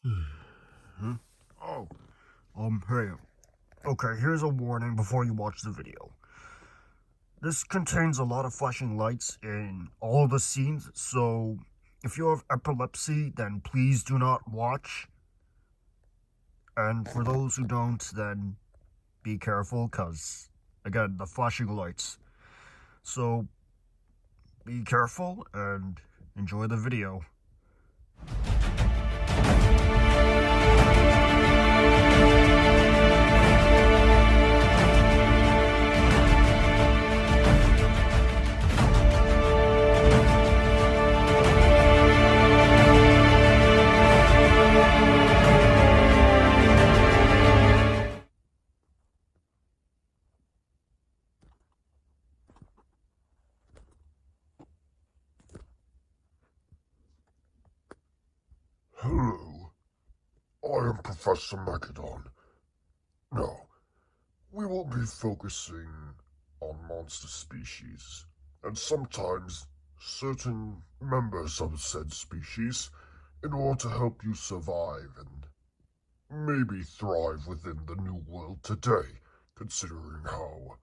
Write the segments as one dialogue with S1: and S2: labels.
S1: Huh? Oh, hey. Okay, here's a warning before you watch the video. This contains a lot of flashing lights in all the scenes, so if you have epilepsy, then please do not watch. And for those who don't, then be careful, cause, again, the flashing lights. So, be careful and enjoy the video.
S2: Hello, I am Professor Megadon. Now, we will be focusing on monster species, and sometimes certain members of said species, in order to help you survive and maybe thrive within the new world today, considering how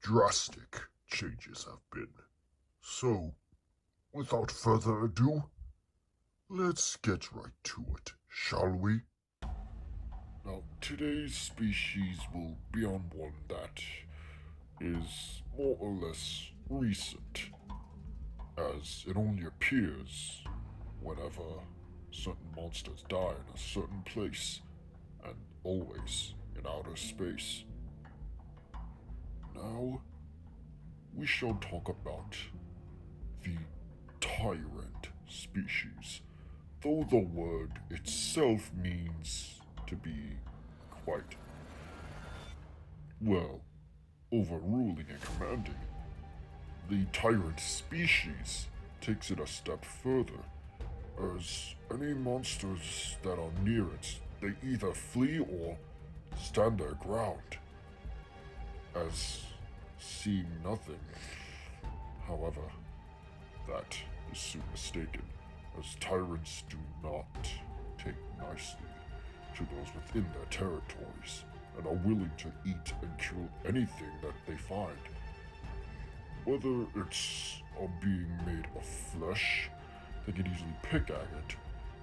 S2: drastic changes have been. So, without further ado, let's get right to it, shall we? Now, today's species will be on one that is more or less recent, as it only appears whenever certain monsters die in a certain place, and always in outer space. Now, we shall talk about the Tyrant species, though the word itself means to be quite, well, overruling and commanding. The Tyrant species takes it a step further, as any monsters that are near it, they either flee or stand their ground, as seeing nothing. However, that is soon mistaken, as tyrants do not take nicely to those within their territories, and are willing to eat and kill anything that they find. Whether it's a being made of flesh, they can easily pick at it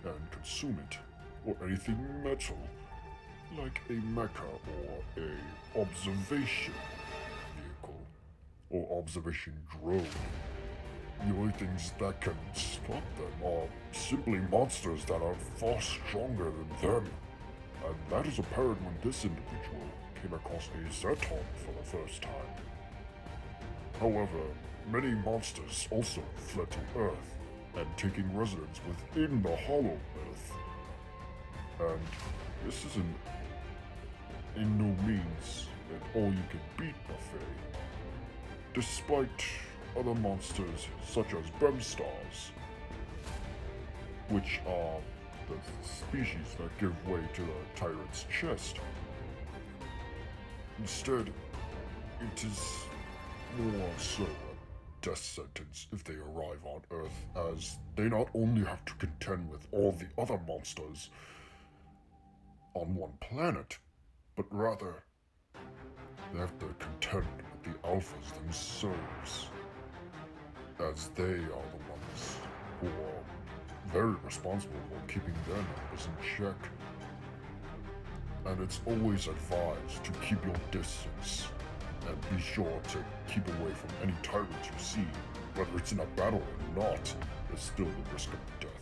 S2: and consume it, or anything metal, like a mecha or a observation vehicle, or observation drone. The only things that can stop them are simply monsters that are far stronger than them. And that is apparent when this individual came across a Zeton for the first time. However, many monsters also fled to Earth and taking residence within the Hollow Earth. And this isn't in no means an all-you-can-beat buffet. Despite other monsters such as Brimstars, which are the species that give way to the Tyrant's chest. Instead, it is more so a death sentence if they arrive on Earth, as they not only have to contend with all the other monsters on one planet, but rather they have to contend with the alphas themselves, as they are the ones who are very responsible for keeping their numbers in check. And it's always advised to keep your distance, and be sure to keep away from any tyrants you see. Whether it's in a battle or not, there's still the risk of death.